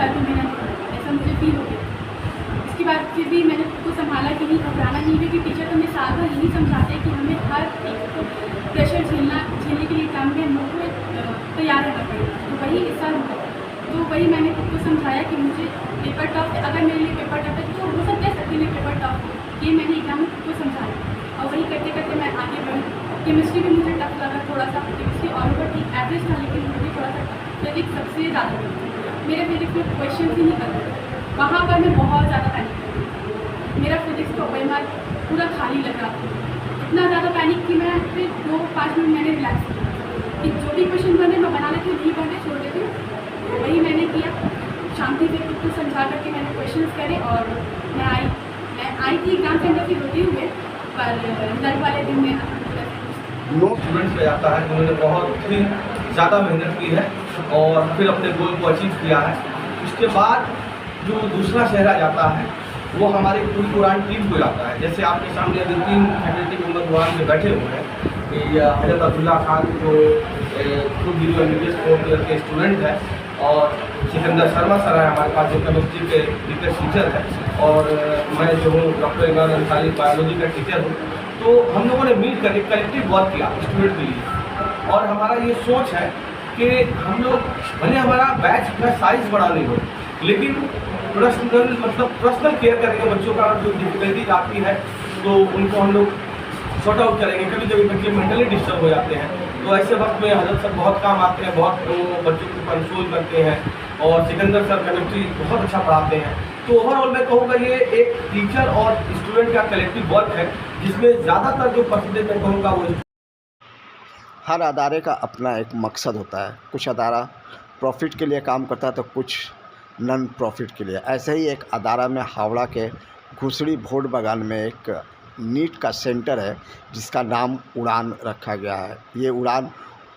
साल भी मेहनत की, ऐसा मुझे फील हो गया। इसके बाद फिर भी मैंने खुद को संभाला कि नहीं, घबराना नहीं है, क्योंकि टीचर तो हमें साल भर यही समझाते हैं कि हमें हर एक प्रेशर झेलने के लिए एग्जाम में हम लोग को तैयार रहना पड़ेगा। तो वही इस साल हुआ। तो वही मैंने खुद को समझाया कि मुझे पेपर टफ, अगर मेरे लिए पेपर टफ है तो हो सकता है सबके लिए पेपर टफ हो, ये मैंने एग्जाम में खुद को समझाया। और वही करते करते मैं आगे बढ़ी। केमिस्ट्री भी मुझे टफ लगा थोड़ा सा, केमिस्ट्री ऑल ओवर ठीक एवरेज था, लेकिन मुझे थोड़ा सा फिजिक्स सबसे ज़्यादा मेरे फिजिक्स में क्वेश्चन ही नहीं करते, वहाँ पर मैं बहुत ज़्यादा पैनिक कर रही। मेरा फिजिक्स का ओएमआर पूरा खाली लग रहा था, इतना ज़्यादा पैनिक कि मैं फिर 2-5 मिनट मैंने रिलैक्स किया कि जो भी क्वेश्चन बने मैं बना लेती हूँ, नहीं बने छोड़ देती हूँ। तो वही मैंने किया, शांति से खुद को समझा करके मैंने क्वेश्चन करे और मैं आई थी एग्जाम सेंटर से होते हुए, पर रिजल्ट वाले दिन में नोट स्टूडेंट्स पे जाता है जिन्होंने बहुत ही ज़्यादा मेहनत की है और फिर अपने गोल को अचीव किया है। उसके बाद जो दूसरा चेहरा जाता है वो हमारी पूरी कुरान टीम को जाता है। जैसे आपके सामने अभी 3 फैकल्टी मेंबर कुरान में बैठे हुए हैं कि हज़रत अब्दुल्ला खान जो खुद MBBS 4 ईयर के स्टूडेंट है, और सिकंदर शर्मा सर है हमारे पास जो केमिस्ट्री के टीचर है, और मैं जो हूँ डॉक्टर इमरान अंसारी बायोलॉजी का टीचर हूँ। तो हम लोगों ने मिल कर एक कलेक्टिव वर्क किया स्टूडेंट के लिए, और हमारा ये सोच है कि हम लोग भले हमारा बैच का साइज़ बड़ा नहीं हो, लेकिन पर्सनल केयर करेंगे। बच्चों का जो डिफिकल्टीज आती है तो उनको हम लोग सॉर्ट आउट करेंगे। कभी कभी बच्चे मेंटली डिस्टर्ब हो जाते हैं, तो ऐसे वक्त में हजरत सर बहुत काम आते हैं, बहुत बच्चों को कंट्रोल करते हैं, और सिकंदर सर केमिस्ट्री बहुत अच्छा पढ़ाते हैं। तो ओवरऑल मैं कहूँगा ये एक टीचर और स्टूडेंट का कलेक्टिव वर्क है, जिसमें ज़्यादातर जो परसेंटेज मैं कहूँगा वो हर अदारे का अपना एक मकसद होता है। कुछ अदारा प्रॉफिट के लिए काम करता है तो कुछ नॉन प्रॉफिट के लिए। ऐसे ही एक अदारा में हावड़ा के घुसड़ी भोट बागान में एक नीट का सेंटर है जिसका नाम उड़ान रखा गया है। ये उड़ान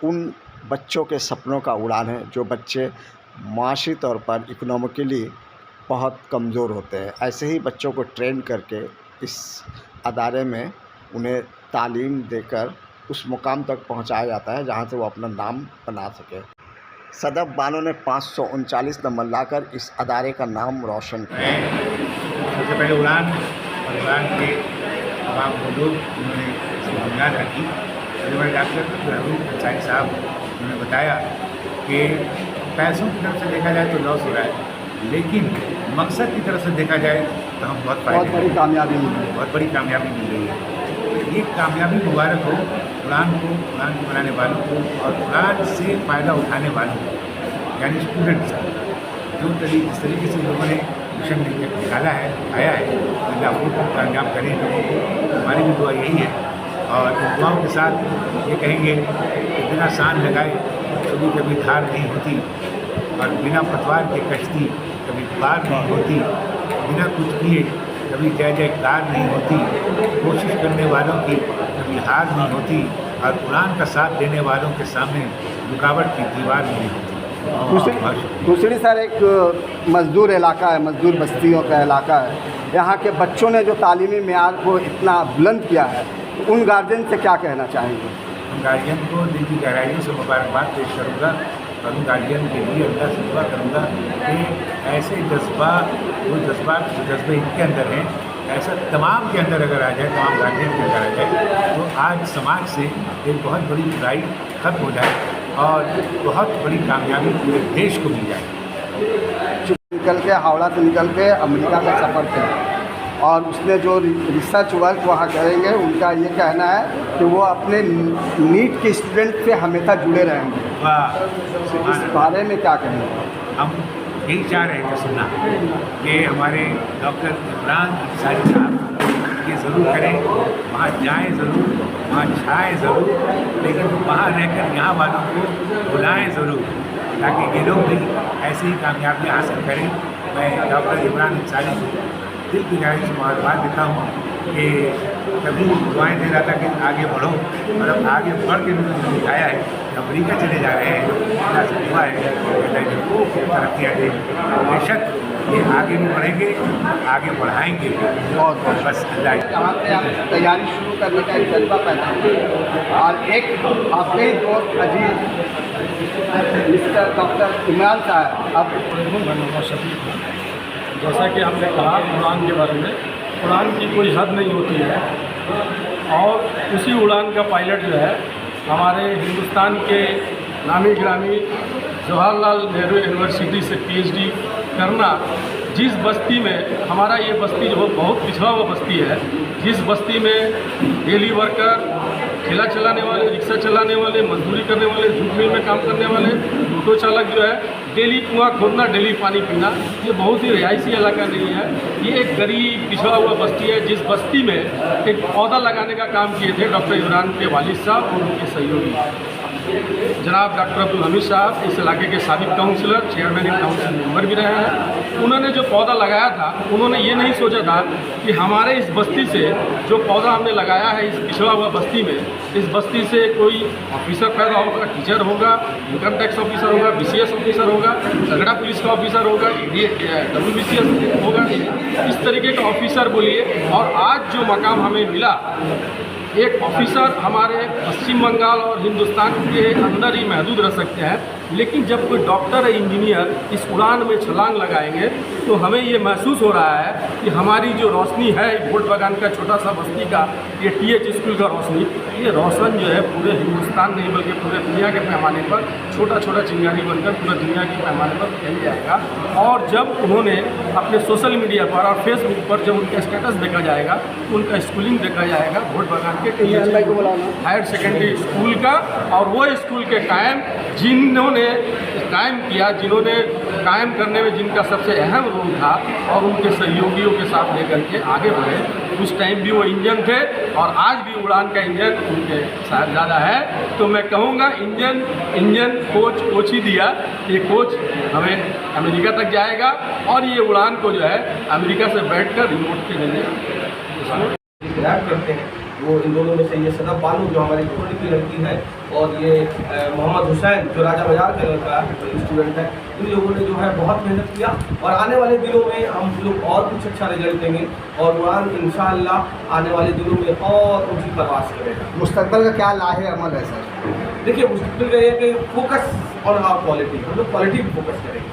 उन बच्चों के सपनों का उड़ान है जो बच्चे माशी तौर पर इकोनॉमिकली बहुत कमज़ोर होते हैं। ऐसे ही बच्चों को ट्रेन करके इस अदारे में उन्हें तालीम देकर उस मुकाम तक पहुंचाया जाता है जहां से वो अपना नाम बना सके। सदफ बानो ने 539 नंबर लाकर इस अदारे का नाम रोशन किया। सबसे पहले उड़ान और उड़ान के तमाम लोग उन्होंने इसकी बुनियाद रखी। सबसे बड़े डॉक्टर अरविंद अंसारी साहब उन्होंने बताया कि पैसों की तरफ से देखा जाए तो लॉस हो रहा है, लेकिन मकसद की तरफ से देखा जाए तो हम बहुत बड़ी कामयाबी मिल रही है। ये कामयाबी मुबारक हो उड़ान को, उड़ान को बनाने वालों को, और उड़ान से फ़ायदा उठाने वालों को, यानी स्टूडेंट्स जो जिस तरीके से लोगों ने मिशन निकाला है, आया है, अल्लाह को कामयाब करें लोगों को। हमारी भी दुआ यही है, और दुआओं के साथ ये कहेंगे कि बिना सान लगाए कभी कभी धार नहीं होती, और बिना पतवार के कश्ती कभी पार नहीं होती, बिना कुछ किए कभी जय जयकार नहीं होती, कोशिश करने वालों की कभी हार नहीं होती, और कुरान का साथ देने वालों के सामने रुकावट की दीवार नहीं होती। दूसरी सर एक मज़दूर इलाका है, मज़दूर बस्तियों का इलाका है। यहाँ के बच्चों ने जो तालीमी मेयार को इतना बुलंद किया है, उन गार्जियन से क्या कहना चाहेंगे? उन गार्जियन को दिल की गहराइयों से मुबारकबाद पेश करूँगा, और उन गार्जियन के लिए अल्लाह से दुआ करूँगा कि ऐसे जज्बे इनके अंदर हैं, ऐसा तमाम के अंदर अगर आ जाए, तमाम गार्जियन के अंदर आ जाए, तो आज समाज से एक बहुत बड़ी बुराई खत्म हो जाए और बहुत बड़ी कामयाबी पूरे देश को मिल जाए। निकल के हावड़ा से निकल के अमेरिका का सफ़र किया, और उसने जो रिसर्च वर्क वहाँ करेंगे, उनका ये कहना है कि वो अपने नीट के स्टूडेंट से हमेशा जुड़े रहेंगे। इस बारे में क्या कहेंगे? हम यही चाह रहे थे सुनना कि हमारे डॉक्टर इमरान अंसारी साहब ये ज़रूर करें, वहाँ जाएँ ज़रूर, वहाँ छाएँ ज़रूर, लेकिन वहाँ रहकर यहाँ वालों को बुलाएँ ज़रूर, ताकि ये लोग भी ऐसी ही कामयाबी हासिल करें। मैं डॉक्टर इमरान अंसारी को दिल की गहराई से मुबारकबाद देता हूँ कि कभी दुआएं दे रहा था कि आगे बढ़ो, और अब आगे बढ़ के भी दिखाया है कि अमेरिका चले जा रहे हैं। अल्लाह से दुआ है कि खूब तरक्कियाँ दें, बेशक ये आगे भी बढ़ेंगे, आगे बढ़ाएंगे, और बस अल्लाह यहाँ पे आप तैयारी शुरू करने का एक जज्बा पैदा हुआ, और एक आपके दोस्त अजीज मिस्टर डॉक्टर इमरान साहब, अब मैं मोहम्मद शफीक हूँ। जैसा कि हमने कहा उड़ान के बारे में, उड़ान की कोई हद नहीं होती है और उसी उड़ान का पायलट जो है हमारे हिंदुस्तान के नामी गिरामी जवाहरलाल नेहरू यूनिवर्सिटी से पीएचडी करना, जिस बस्ती में हमारा ये बस्ती जो बहुत पिछड़ा हुआ बस्ती है, जिस बस्ती में डेली वर्कर, ठेला चलाने वाले, रिक्शा चलाने वाले, मजदूरी करने वाले, जूट मिल में काम करने वाले, ऑटो चालक जो है डेली कुआं खोदना, डेली पानी पीना, ये बहुत ही रिहायशी इलाका नहीं है। ये एक गरीब पिछड़ा हुआ बस्ती है, जिस बस्ती में एक पौधा लगाने का काम किए थे डॉक्टर इमरान के वालिद साहब और उनके सहयोगी जनाब डॉक्टर अब्दुल हमीद साहब, इस इलाके के साबिक काउंसलर, चेयरमैन काउंसिल मेंबर भी रहे हैं। उन्होंने जो पौधा लगाया था, उन्होंने ये नहीं सोचा था कि हमारे इस बस्ती से जो पौधा हमने लगाया है इस पिछड़ा हुआ बस्ती में, इस बस्ती से कोई ऑफिसर पैदा होगा, टीचर होगा, इनकम टैक्स ऑफिसर होगा, BCS ऑफिसर होगा, झगड़ा पुलिस का ऑफिसर होगा, WBCS होगा, इस तरीके का ऑफिसर बोलिए। और आज जो मकाम हमें मिला, एक ऑफिसर हमारे पश्चिम बंगाल और हिंदुस्तान के अंदर ही महदूद रह सकते हैं, लेकिन जब कोई डॉक्टर या इंजीनियर इस उड़ान में छलांग लगाएंगे तो हमें ये महसूस हो रहा है कि हमारी जो रोशनी है वोट बागान का छोटा सा बस्ती का, ये TH स्कूल का रोशनी, ये रोशन जो है पूरे हिंदुस्तान नहीं बल्कि पूरे दुनिया के पैमाने पर छोटा छोटा चिंगारी बनकर पूरा दुनिया के पैमाने पर फैल जाएगा। और जब उन्होंने अपने सोशल मीडिया पर और फेसबुक पर जब उनका स्टेटस देखा जाएगा, उनका स्कूलिंग देखा जाएगा वोट बागान के हायर सेकेंडरी स्कूल का, और वो स्कूल के कायम जिन्होंने कायम किया, जिन्होंने कायम करने में जिनका सबसे अहम रोल था और उनके सहयोगियों के साथ लेकर के आगे बढ़े, उस टाइम भी वो इंजन थे और आज भी उड़ान का इंजन उनके साहबजादा है। तो मैं कहूँगा इंजन कोच ही दिया, ये कोच हमें अमेरिका तक जाएगा और ये उड़ान को जो है अमेरिका से बैठकर रिमोट के जरिए रैप करते हैं। वो इन दोनों में से ये सदब बानू जो हमारी छोटी की लड़की है और ये मोहम्मद हुसैन जो राजा बाजार का लड़का स्टूडेंट है, इन लोगों ने जो है बहुत मेहनत किया और आने वाले दिनों में हम लोग और कुछ अच्छा रिजल्ट देंगे और उड़ान इंशाअल्लाह आने वाले दिनों में और ऊँची परवास करेगा। मुस्तकबिल का क्या लाहे अमल है सर? देखिए, मुस्तकबिल का ये है कि फोकस ऑन आवर क्वालिटी, हम लोग क्वालिटी पर फोकस करेंगे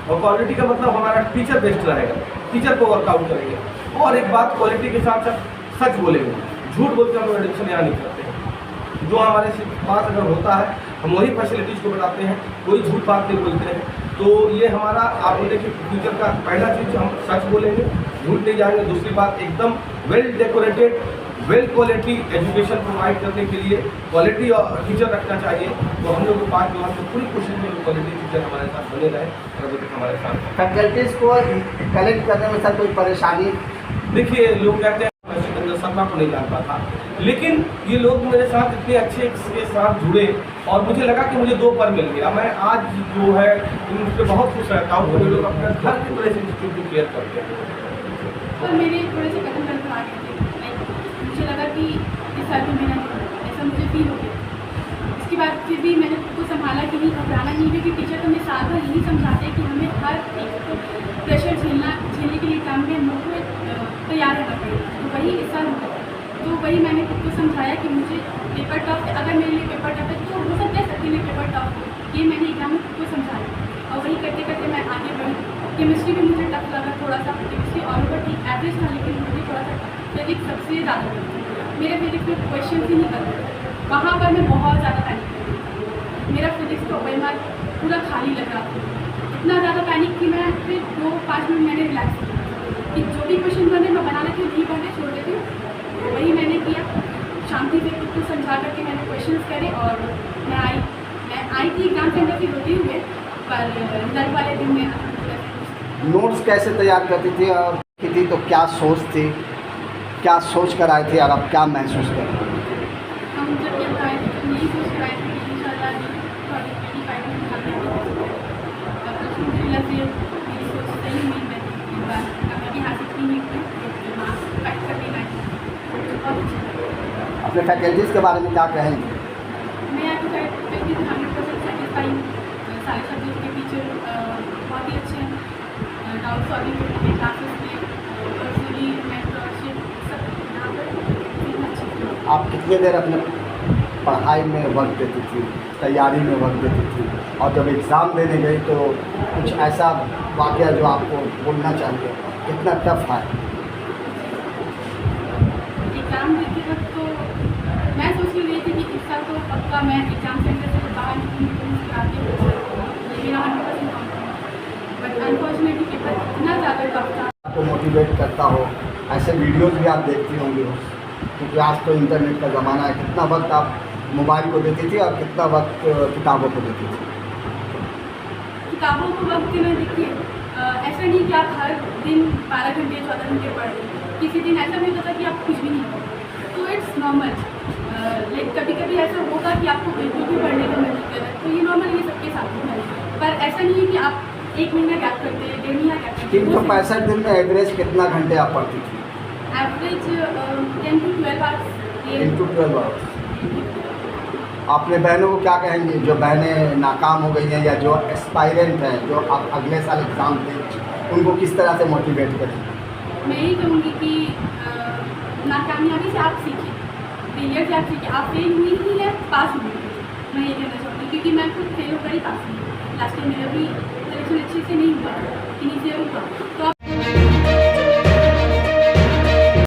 और क्वालिटी का मतलब हमारा टीचर बेस्ड रहेगा, टीचर को वर्कआउट करेंगे। और एक बात, क्वालिटी के साथ साथ सच बोलेंगे, झूठ बोलकर हम लोग एडमिशन यहाँ नहीं करते हैं। जो हमारे से बात अगर होता है हम वही फैसिलिटीज़ को बताते हैं, कोई झूठ बात नहीं बोलते हैं। तो ये हमारा, आप देखिए फ्यूचर का पहला चीज़ हम सच बोलेंगे, झूठ नहीं जाएंगे। दूसरी बात, एकदम well decorated well quality education provide करने के लिए क्वालिटी और टीचर रखना चाहिए। तो हम लोग 5 वर्ष में पूरी कोशिश में क्वालिटी टीचर हमारे साथ बने रहे और अभी तक हमारे साथ। फैकल्टीज़ को कलेक्ट करने में सर कोई परेशानी? देखिए, लोग कहते हैं सपना को नहीं जानता था, लेकिन ये लोग मेरे साथ इतने अच्छे के साथ जुड़े और मुझे लगा कि मुझे 2 पर मिल गया। मैं आज जो है इन पर बहुत खुश रहता हूँ। वो लोग अपने हर तरह से इंस्टीट्यूट की केयर करते हैं। तो मेरे थोड़े से कदम कर आ गए थे, मुझे लगा कि इस साल में मेहनत, ऐसा मुझे फील हो गया। इसके बाद फिर भी मैंने खुद को संभाला कि नहीं, घबराना नहीं, क्योंकि टीचर तो हमें साल भर यही समझाते हैं कि हमें हर एक प्रेशर झेलने के लिए काम में हम लोग को तैयार रहना पड़ेगा। तो वही इस साल हुआ। तो वही मैंने खुद को समझाया कि मुझे पेपर टफ है, अगर मेरे लिए पेपर टफ है तो हो सकता है सबके लिए पेपर टफ हो, ये मैंने एग्जाम में खुद को समझाया। और वही करते करते मैं आगे बढ़ी। केमिस्ट्री भी मुझे टफ लगा थोड़ा सा, केमिस्ट्री ऑल ओवर ठीक एवरेज था, लेकिन मुझे थोड़ा सा फिजिक्स सबसे ज़्यादा मेरे फिजिक्स में क्वेश्चन ही नहीं करते, वहाँ पर मैं बहुत ज़्यादा पैनिक थी। मेरा फिजिक्स का ओएमआर पूरा खाली लग रहा था, इतना ज़्यादा पैनिक कि मैं फिर 2-5 मिनट मैंने रिलैक्स किया कि जो भी क्वेश्चन बने मैं बना लेती हूँ, नहीं बने छोड़ देती हूँ। वही मैंने किया, शांति से खुद को समझा करके मैंने क्वेश्चंस करे और मैं आई थी एग्जाम सेंटर की होती हुए, पर रिजल्ट वाले दिन में नोट्स कैसे तैयार करती थी और थी तो क्या सोच थी, क्या सोच कर आए थे और अब क्या महसूस कर रहे हैं? हम जब ये आए थे तो यही सोच कर आए थे कि इंशाल्लाह 25 में भाग लेंगे। अल्हम्दुलिल्लाह से मेरी सोच सही हुई। मैं एक बार कामयाबी हासिल की हुई, मार्क्स फाइट कर देना है, बहुत अच्छा। अपने फैकल्टीज़ के बारे में क्या कहेंगे? मैं यहाँ की फैकल्टी 100% सेटिस्फाई, सारे सब्जेक्ट के टीचर बहुत ही अच्छे हैं, डाउट सॉल्विंग करने के क्लासेस में, पर्सनली मेंटरशिप सब यहाँ पर अच्छी। आप कितनी देर अपने पढ़ाई में वक्त देती थी, तैयारी में वक्त देती थी, और जब एग्ज़ाम देने गई तो कुछ ऐसा वाक़या जो आपको बोलना चाहिए, कितना टफ है? एग्ज़ाम देते वक्त तो मैं सोच रही थी कि इस साल तो पक्का मैं एग्ज़ाम सेंटर से बाहर निकलूँगी तो मुझे आगे ये मेरा 100% बट अनफॉर्चुनेटली पेपर इतना ज़्यादा टफ था। आपको मोटिवेट करता हो, ऐसे वीडियोस भी आप देखती होंगी हो, क्योंकि आज तो इंटरनेट का ज़माना है। कितना वक्त आप मोबाइल को देती थी और कितना वक्त किताबों को देती थी? किताबों को वक्त देना, देखिए ऐसा नहीं कि आप हर दिन 12 घंटे 14 घंटे पढ़ रहे हैं। किसी दिन ऐसा भी होता था कि आप कुछ भी नहीं पढ़ते, तो इट्स नॉर्मल। लाइक कभी कभी ऐसा होगा कि आपको बिल्कुल भी पढ़ने का मन नहीं कर रहा है, तो ये नॉर्मल, ये सबके साथ होता है। पर ऐसा नहीं है कि आप 1 महीना गैप करते हैं, 1.5 महीना गैप करते हैं। 365 दिन में एवरेज कितना घंटे आप पढ़ती थी? Average 10 to 12 hours. 10 to 12 hours. अपने बहनों को क्या कहेंगे जो बहनें नाकाम हो गई हैं या जो एस्पायरेंट हैं, जो अब अगले साल एग्ज़ाम दें, उनको किस तरह से मोटिवेट करेंगे? मैं यही कहूँगी कि नाकामयाबी से आप सीखें, फेलियर से आप सीखें। आप फेल हुई ही है, पास हुई है, मैं ये कहना चाहूँगी, क्योंकि मैं खुद फेल होकर ही पास हुई। लास्ट टाइम मेरा भी सिलेक्शन अच्छे से नहीं हुआ, इनिशियल हुआ, तो आप